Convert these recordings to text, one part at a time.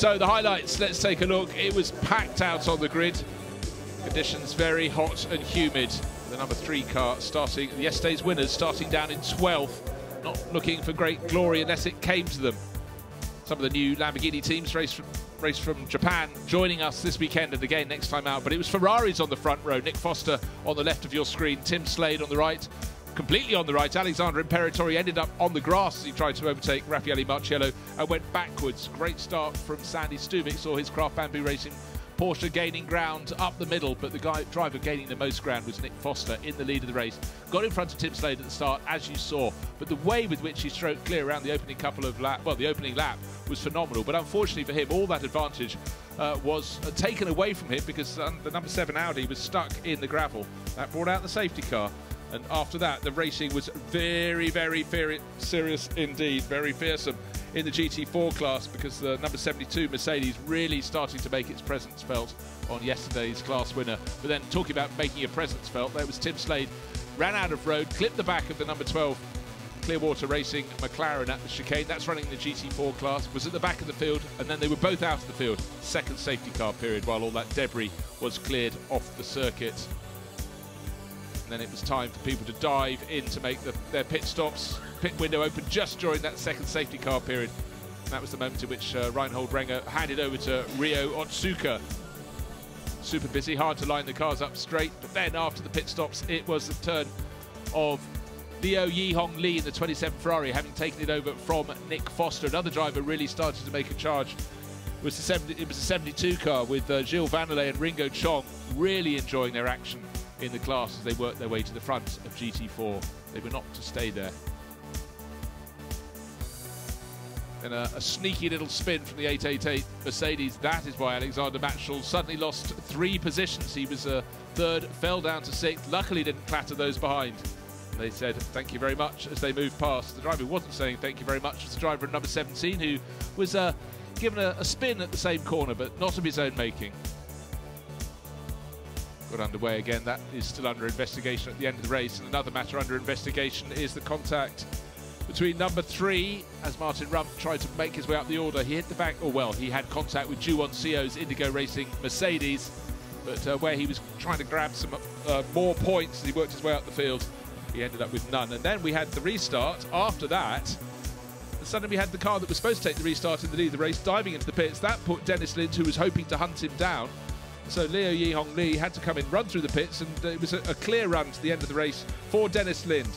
So the highlights, let's take a look. It was packed out on the grid. Conditions very hot and humid. The number 3 car starting, yesterday's winners starting down in 12th. Not looking for great glory unless it came to them. Some of the new Lamborghini teams race from Japan joining us this weekend and again next time out. But it was Ferraris on the front row. Nick Foster on the left of your screen. Tim Slade on the right. Completely on the right. Alexander Imperatori ended up on the grass as he tried to overtake Raffaele Marciello and went backwards. Great start from Sandy Stuvik. Saw his Craft Bamboo Racing Porsche gaining ground up the middle, but the driver gaining the most ground was Nick Foster in the lead of the race. Got in front of Tim Slade at the start, as you saw, but the way with which he stroked clear around the opening couple of lap, well, the opening lap was phenomenal. But unfortunately for him, all that advantage was taken away from him because the number 7 Audi was stuck in the gravel. That brought out the safety car. And after that, the racing was very, very serious indeed, very fearsome in the GT4 class because the number 72 Mercedes really starting to make its presence felt on yesterday's class winner. But then talking about making a presence felt, there was Tim Slade, ran out of road, clipped the back of the number 12 Clearwater Racing McLaren at the chicane. That's running the GT4 class, was at the back of the field, and then they were both out of the field. Second safety car period while all that debris was cleared off the circuit. And then it was time for people to dive in to make their pit stops. Pit window opened just during that second safety car period. And that was the moment in which Reinhold Renger handed over to Ryo Otsuka. Super busy, hard to line the cars up straight. But then after the pit stops, it was the turn of Liu Yihong Li in the 27 Ferrari, having taken it over from Nick Foster. Another driver really started to make a charge. It was a 72 car with Gilles Vanderlei and Ringo Chong really enjoying their action in the class as they worked their way to the front of GT4. They were not to stay there. And a sneaky little spin from the 888 Mercedes. That is why Alexander Matschel suddenly lost 3 positions. He was third, fell down to 6th. Luckily didn't clatter those behind. And they said thank you very much as they moved past. The driver who wasn't saying thank you very much was the driver at number 17 who was given a spin at the same corner, but not of his own making. Got underway again. That is still under investigation at the end of the race. And another matter under investigation is the contact between number 3, as Martin Rumpf tried to make his way up the order. He hit the back, or well, he had contact with Ju Won-seo's Indigo Racing Mercedes, but where he was trying to grab some more points as he worked his way up the field, he ended up with none. And then we had the restart. After that, suddenly we had the car that was supposed to take the restart in the lead of the race diving into the pits. That put Dennis Lind, who was hoping to hunt him down. So Liu Yihong Li had to come in, run through the pits, and it was a clear run to the end of the race for Dennis Lind.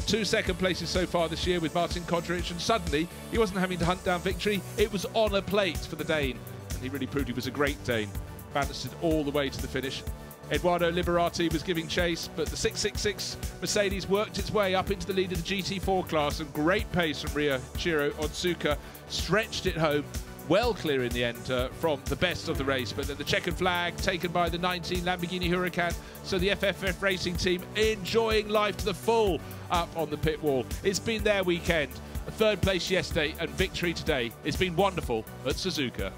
2 second places so far this year with Martin Kodrich, and suddenly he wasn't having to hunt down victory. It was on a plate for the Dane, and he really proved he was a great Dane. Balanced it all the way to the finish. Eduardo Liberati was giving chase, but the 666 Mercedes worked its way up into the lead of the GT4 class, and great pace from Ryoichiro Otsuka stretched it home. Well clear in the end from the best of the race, but then the checkered flag taken by the 19 Lamborghini Huracan. So the FFF Racing team enjoying life to the full up on the pit wall. It's been their weekend. A 3rd place yesterday and victory today. It's been wonderful at Suzuka.